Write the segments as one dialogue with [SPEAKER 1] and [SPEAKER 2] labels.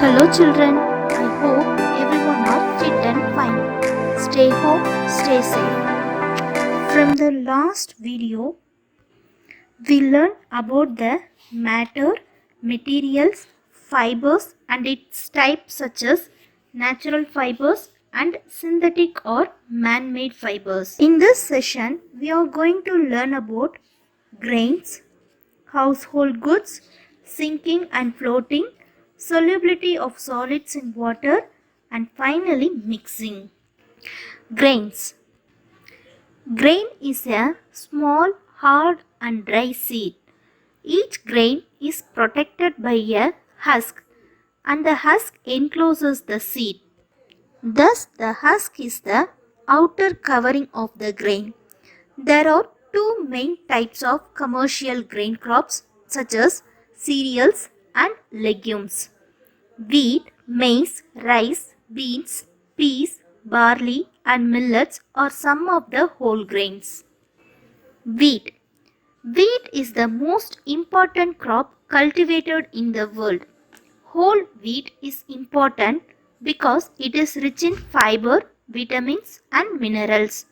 [SPEAKER 1] Hello children, I hope everyone are fit and fine. Stay home, stay safe. From the last video, we learned about the matter, materials, fibers and its types such as natural fibers and synthetic or man-made fibers. In this session, we are going to learn about grains, household goods, sinking and floating, solubility of solids in water, and finally mixing. Grains. Grain is a small, hard and dry seed. Each grain is protected by a husk and the husk encloses the seed. Thus, the husk is the outer covering of the grain. There are two main types of commercial grain crops such as cereals and legumes. Wheat, maize, rice, beans, peas, barley and millets are some of the whole grains. Wheat. Wheat is the most important crop cultivated in the world. Whole wheat is important because it is rich in fiber, vitamins and minerals.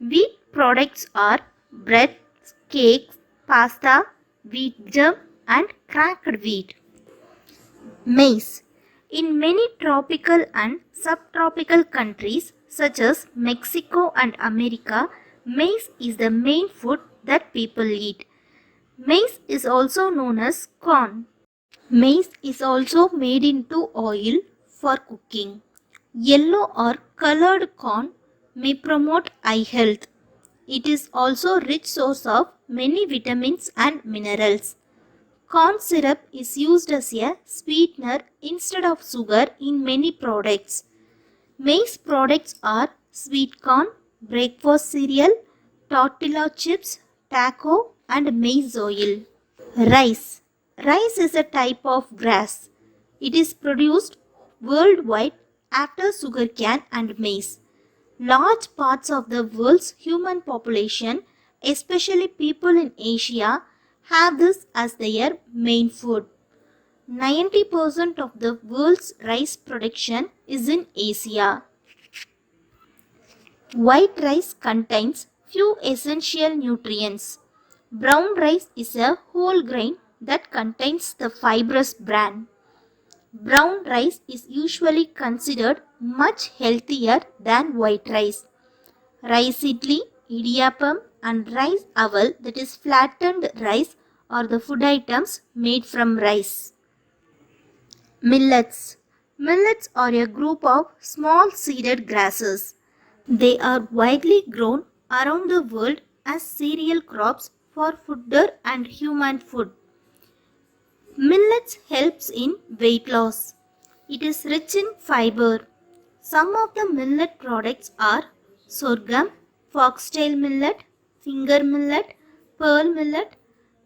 [SPEAKER 1] Wheat products are bread, cakes, pasta, wheat germ and cracked wheat. Maize. In many tropical and subtropical countries such as Mexico and America, maize is the main food that people eat. Maize is also known as corn. Maize is also made into oil for cooking. Yellow or colored corn may promote eye health. It is also rich source of many vitamins and minerals. Corn syrup is used as a sweetener instead of sugar in many products. Maize products are sweet corn, breakfast cereal, tortilla chips, taco and maize oil. Rice. Rice is a type of grass. It is produced worldwide after sugarcane and maize. Large parts of the world's human population, especially people in Asia, have this as their main food. 90% of the world's rice production is in Asia. White rice contains few essential nutrients. Brown rice is a whole grain that contains the fibrous bran. Brown rice is usually considered much healthier than white rice. Rice idli, idiyappam and rice aval, that is flattened rice, are the food items made from rice. Millets. Millets are a group of small seeded grasses. They are widely grown around the world as cereal crops for fodder and human food. Millets helps in weight loss. It is rich in fiber. Some of the millet products are sorghum, foxtail millet, finger millet, pearl millet,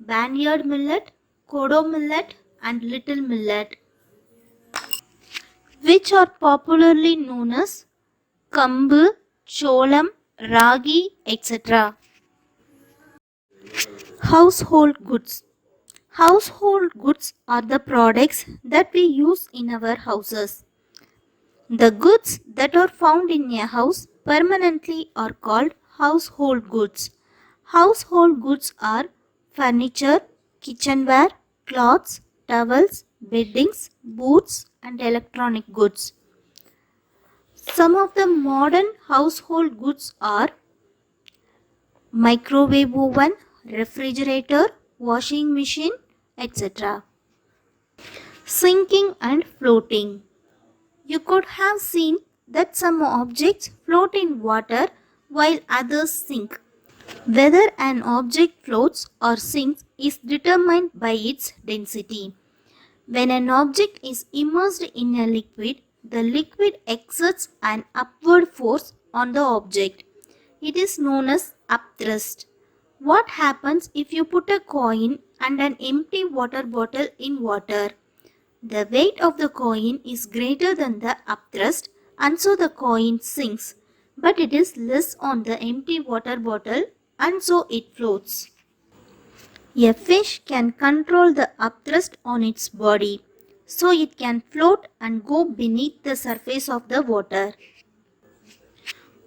[SPEAKER 1] barnyard millet, kodo millet and little millet, which are popularly known as kambu, cholam, ragi, etc. Household goods. Household goods are the products that we use in our houses. The goods that are found in a house permanently are called household goods. Household goods are furniture, kitchenware, clothes, towels, beddings, boots and electronic goods. Some of the modern household goods are microwave oven, refrigerator, washing machine, etc. Sinking and floating. You could have seen that some objects float in water while others sink. Whether an object floats or sinks is determined by its density. When an object is immersed in a liquid, the liquid exerts an upward force on the object. It is known as upthrust. What happens if you put a coin and an empty water bottle in water? The weight of the coin is greater than the upthrust and so the coin sinks, but it is less on the empty water bottle and so it floats. A fish can control the upthrust on its body. so it can float and go beneath the surface of the water.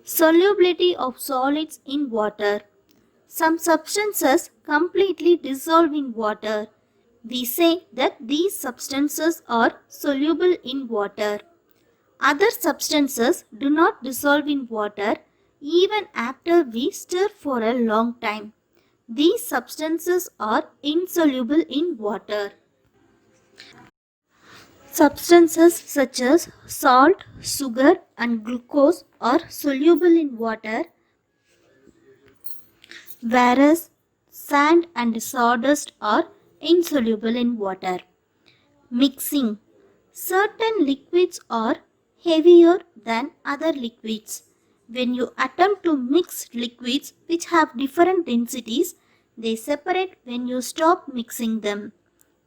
[SPEAKER 1] Solubility of solids in water. Some substances completely dissolve in water. We say that these substances are soluble in water. Other substances do not dissolve in water even after we stir for a long time. These substances are insoluble in water. Substances such as salt, sugar, and glucose are soluble in water, whereas sand and sawdust are insoluble in water. Mixing. Certain liquids are heavier than other liquids. When you attempt to mix liquids which have different densities, they separate when you stop mixing them.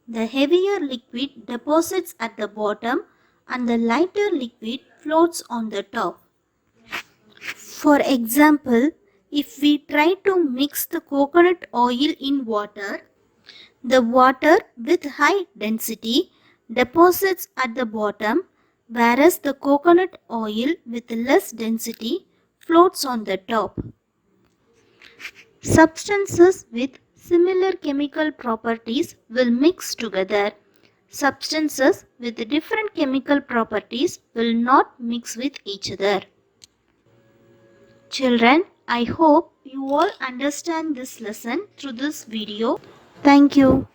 [SPEAKER 1] The heavier liquid deposits at the bottom and the lighter liquid floats on the top. For example, if we try to mix the coconut oil in water, the water with high density deposits at the bottom, whereas the coconut oil with less density floats on the top. Substances with similar chemical properties will mix together. Substances with different chemical properties will not mix with each other. Children, I hope you all understand this lesson through this video. Thank you.